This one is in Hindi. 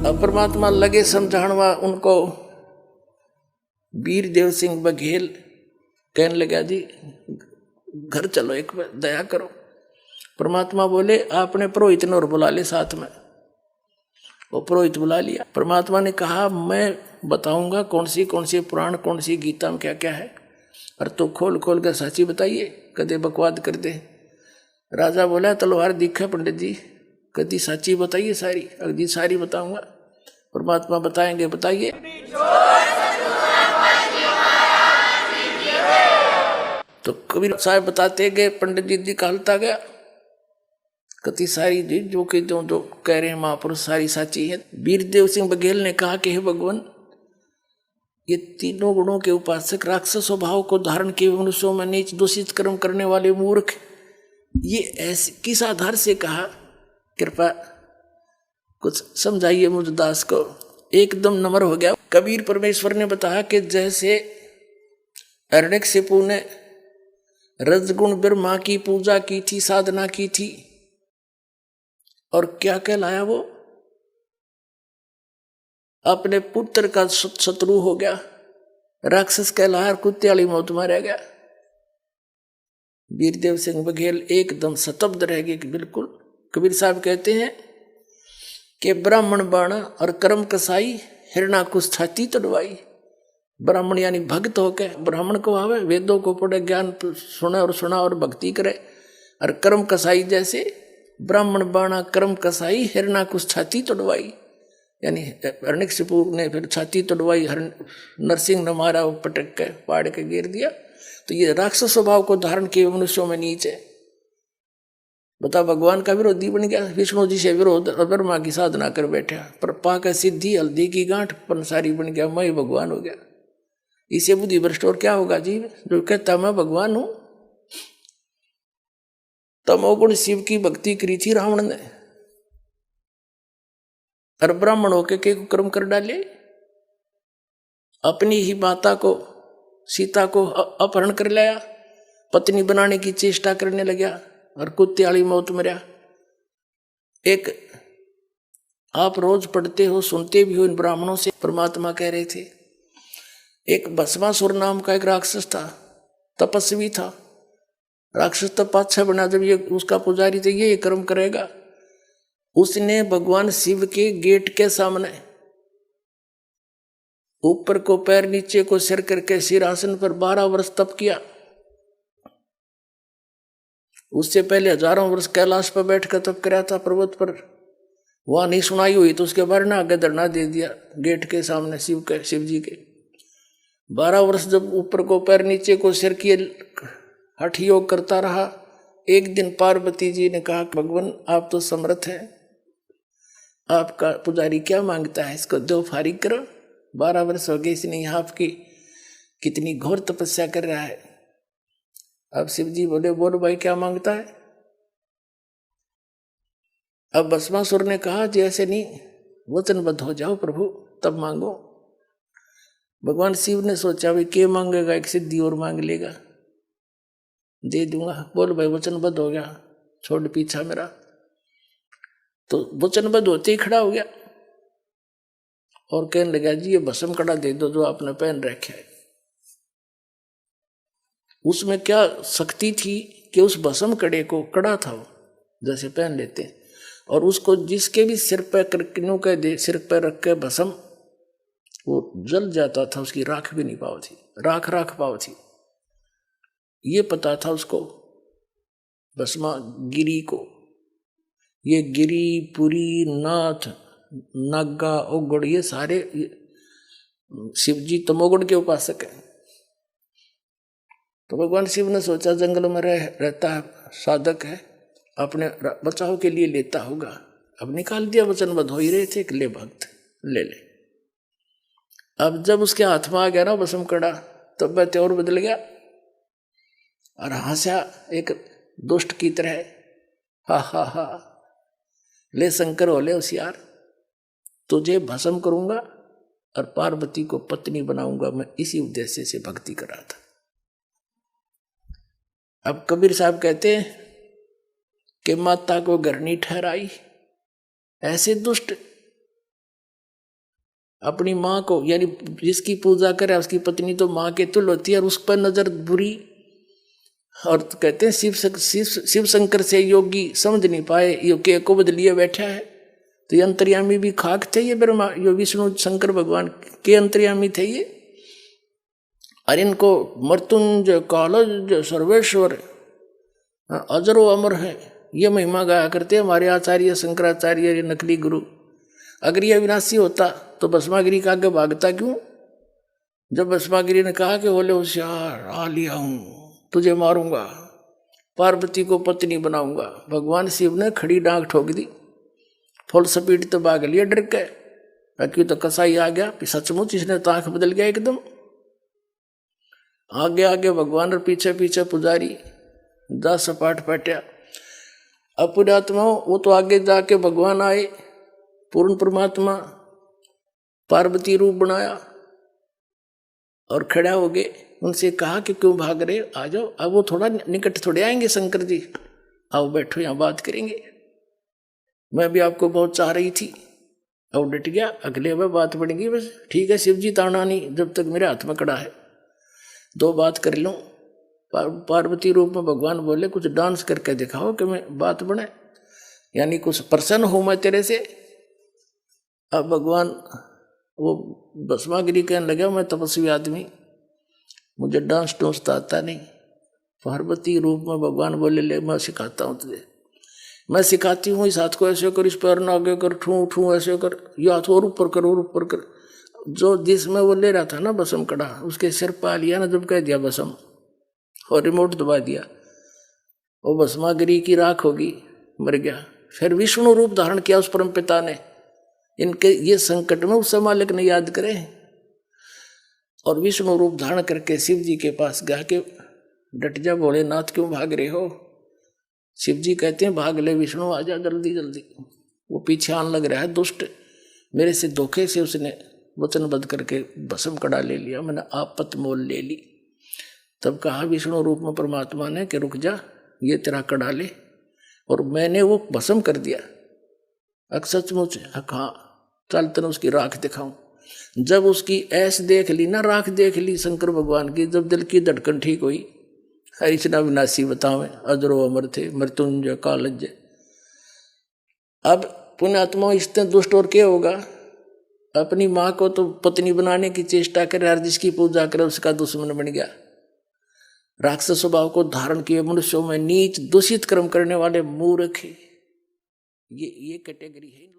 अब परमात्मा लगे समझाणवा उनको। वीर देव सिंह बघेल कहने लगा जी घर चलो एक बार दया करो। परमात्मा बोले आपने पुरोहित ने और बुला ले साथ में। वो पुरोहित बुला लिया। परमात्मा ने कहा मैं बताऊंगा कौन सी पुराण कौन सी गीता में क्या क्या है और तो खोल खोल कर साची बताइए, कदे बकवाद कर दे। राजा बोला तलवार दिखा पंडित जी, कदी साची बताइए सारी। अगदी सारी बताऊंगा। परमात्मा बताएंगे बताइए। तो कबीर साहब बताते गए, पंडित जी निकालता गया कति सारी जी जो कि जो कह रहे हैं महापुरुष सारी साची है। वीरदेव सिंह बघेल ने कहा कि हे भगवान, ये तीनों गुणों के उपासक राक्षस स्वभाव को धारण किए मनुष्यों में नीच दूषित कर्म करने वाले मूर्ख, ये ऐसे किस आधार से कहा? कृपा कुछ समझाइए मुझ दास को। एकदम नम्र हो गया। कबीर परमेश्वर ने बताया कि जैसे हिरण्यकशिपु ने रजगुण ब्रह्मा की पूजा की थी, साधना की थी, और क्या कहलाया वो? अपने पुत्र का शत्रु हो गया, राक्षस कहलाया, कुत्ते वाली मौत मारा गया। वीरदेव सिंह बघेल एकदम स्तब्ध रह गए कि बिल्कुल। कबीर साहब कहते हैं कि ब्राह्मण बाण और कर्म कसाई हिरणाकुश छाती तड़वाई। ब्राह्मण यानी भक्त होकर ब्राह्मण को आवे, वेदों को पढ़े, ज्ञान सुना और भक्ति करे। और कर्म कसाई जैसे ब्राह्मण बाणा कर्म कसाई हिरणाकुश छाती तोड़वाई, यानी हिरण्यकशिपु ने फिर छाती तोड़वाई, नरसिंह ने मारा, वो पटक के पाड़ के गिर दिया। तो ये राक्षस स्वभाव को धारण किए मनुष्यों में नीच है। बता भगवान का विरोधी बन गया, विष्णु जी से विरोध और ब्रह्मा की साधना कर बैठा, पर पाकर सिद्धि हल्दी की गांठ पंसारी बन गया, मैं भगवान हो गया। इसे बुद्धि भ्रष्ट और क्या होगा जी? जो कहता मैं भगवान हूं। तमोगुण शिव की भक्ति करी थी रावण ने, और ब्राह्मण होके के कर्म कर डाले। अपनी ही माता को सीता को अपहरण कर लाया, पत्नी बनाने की चेष्टा करने लगा और कुत्ते वाली मौत मरा। एक आप रोज पढ़ते हो सुनते भी हो इन ब्राह्मणों से, परमात्मा कह रहे थे एक भस्मासुर नाम का एक राक्षस था, तपस्वी था। राक्षस तपाच्छा बना, जब ये उसका पुजारी थे, ये कर्म करेगा। उसने भगवान शिव के गेट के सामने ऊपर को पैर नीचे को सिर करके सिरासन पर 12 वर्ष तप किया। उससे पहले हजारों वर्ष कैलाश पर बैठकर तप कराया था पर्वत पर। वहां नहीं सुनाई हुई तो उसके बारे में आगे धरना दे दिया गेट के सामने शिव जी के। 12 वर्ष जब ऊपर को पैर नीचे को सिर किए हठ योग करता रहा। एक दिन पार्वती जी ने कहा भगवान आप तो समर्थ हैं, आपका पुजारी क्या मांगता है, इसको दो फारिग करो। 12 वर्ष हो गए इसने यहाँ आपकी कितनी घोर तपस्या कर रहा है। अब शिव जी बोले बोलो भाई क्या मांगता है? अब भस्मासुर ने कहा जी ऐसे नहीं, वचनबद्ध हो जाओ प्रभु तब मांगो। भगवान शिव ने सोचा भाई क्या मांगेगा, एक सिद्धि और मांग लेगा, दे दूंगा। बोल भाई वचनबद्ध हो गया, छोड़ पीछा मेरा। तो वचनबद्ध होते ही खड़ा हो गया और कहने लगा जी ये भस्म कड़ा दे दो जो आपने पहन रखा है। उसमें क्या शक्ति थी कि उस भस्म कड़े को, कड़ा था वो जैसे पहन लेते, और उसको जिसके भी सिर पर सिर पर रख के भस्म वो जल जाता था, उसकी राख भी नहीं पाव थी, राख पाव थी। ये पता था उसको भस्मा गिरी को। ये गिरी पुरी नाथ नागा ओगड़ ये सारे शिवजी तमोगुण के उपासक हैं। तो भगवान शिव ने सोचा जंगल में रहता है, साधक है, अपने बचाव के लिए लेता होगा। अब निकाल दिया, वचनबद्ध हो ही रहे थे कि ले भक्त ले ले। अब जब उसके हाथ में आ गया ना भस्म कड़ा, तब वह त्योर बदल गया और हंसा एक दुष्ट की तरह, हा हा हा, ले शंकर हो ले होशियार, तुझे भस्म करूंगा और पार्वती को पत्नी बनाऊंगा। मैं इसी उद्देश्य से भक्ति कर रहा था। अब कबीर साहब कहते हैं कि माता को घर नहीं ठहराई, ऐसे दुष्ट अपनी माँ को, यानी जिसकी पूजा करे उसकी पत्नी तो माँ के तुल्य होती है, और उस पर नजर बुरी। और कहते हैं शिव शंकर से योगी समझ नहीं पाए, यो के को बदलिए बैठा है। तो ये अंतर्यामी भी खाक थे, ये ब्रह्मा, यो विष्णु शंकर भगवान के अंतर्यामी थे ये। और इनको मृत्युंजय कालज सर्वेश्वर अजरो अमर है, ये महिमा गाया करते हमारे आचार्य शंकराचार्य, ये नकली गुरु। अगर ये अविनाशी होता तो भस्मागिरी का आगे भागता क्यों? जब भस्मागिरी ने कहा कि बोले होशियार आ लिया हूं, तुझे मारूंगा, पार्वती को पत्नी बनाऊंगा, भगवान शिव ने खड़ी डांग ठोक दी, फुल स्पीड तो भाग लिया डर के। क्यों तो कसाई आ गया, सचमुच इसने तो आंख बदल गया एकदम। आगे आगे भगवान और पीछे पीछे पुजारी, 10 सपाट पट्या। अब पुण्यात्माओं, वो तो आगे जाके भगवान आए, पूर्ण परमात्मा, पार्वती रूप बनाया और खड़ा हो गए। उनसे कहा कि क्यों भाग रहे, आ जाओ। अब वो थोड़ा निकट थोड़े आएंगे शंकर जी, आओ बैठो यहाँ बात करेंगे, मैं भी आपको बहुत चाह रही थी। अब डट गया, अगले में बात बढ़ेगी बस, ठीक है शिव जी ताना नहीं, जब तक मेरे हाथ में कड़ा है, 2 बात कर लूँ। पार्वती रूप में भगवान बोले कुछ डांस करके दिखाओ कि मैं बात बने, यानी कुछ प्रसन्न हूँ मैं तेरे से। अब भगवान वो भस्मागिरी कहने लगा, मैं तपस्वी आदमी, मुझे डांस टूंस तो आता नहीं। पार्वती रूप में भगवान बोले ले मैं सिखाता हूँ तुझे, मैं सिखाती हूँ, इस हाथ को ऐसे कर, इस पैर ना आगे कर, ठू ठू ऐसे कर, ये हाथ और ऊपर कर और ऊपर कर। जो जिसमें वो ले रहा था ना बसम कड़ा, उसके सिर पा लिया ना, जब कह दिया बसम और रिमोट दबा दिया, वो भस्मागिरी की राख होगी, मर गया। फिर विष्णु रूप धारण किया उस परम पिता ने, इनके ये संकट में उस मालिक ने याद करे, और विष्णु रूप धारण करके शिव जी के पास गया कि डट जा भोलेनाथ, क्यों भाग रहे हो? शिव जी कहते हैं भाग ले विष्णु, आजा जल्दी जल्दी। वो पीछे आने लग रहा है दुष्ट, मेरे से धोखे से उसने वचनबद्ध करके भस्म कड़ा ले लिया, मैंने आपत मोल ले ली। तब कहा विष्णु रूप में परमात्मा ने कि रुक जा, ये तेरा कड़ा ले, और मैंने वो भस्म कर दिया। सचमुच हाँ, चल तेने उसकी राख दिखाऊं। जब उसकी ऐस देख ली ना, राख देख ली शंकर भगवान की, जब दिल की धड़कन ठीक हुई, इतना विनाशी बतावे, अजरो अमर थे, मृत्युंजय कालज। अब पुण्यात्मा इतने दुष्ट और क्या होगा, अपनी माँ को तो पत्नी बनाने की चेष्टा करे, हर जिसकी पूजा करे उसका दुश्मन बन गया। राक्षस स्वभाव को धारण किए मनुष्यों में नीच दूषित कर्म करने वाले मूर्ख, ये कैटेगरी है।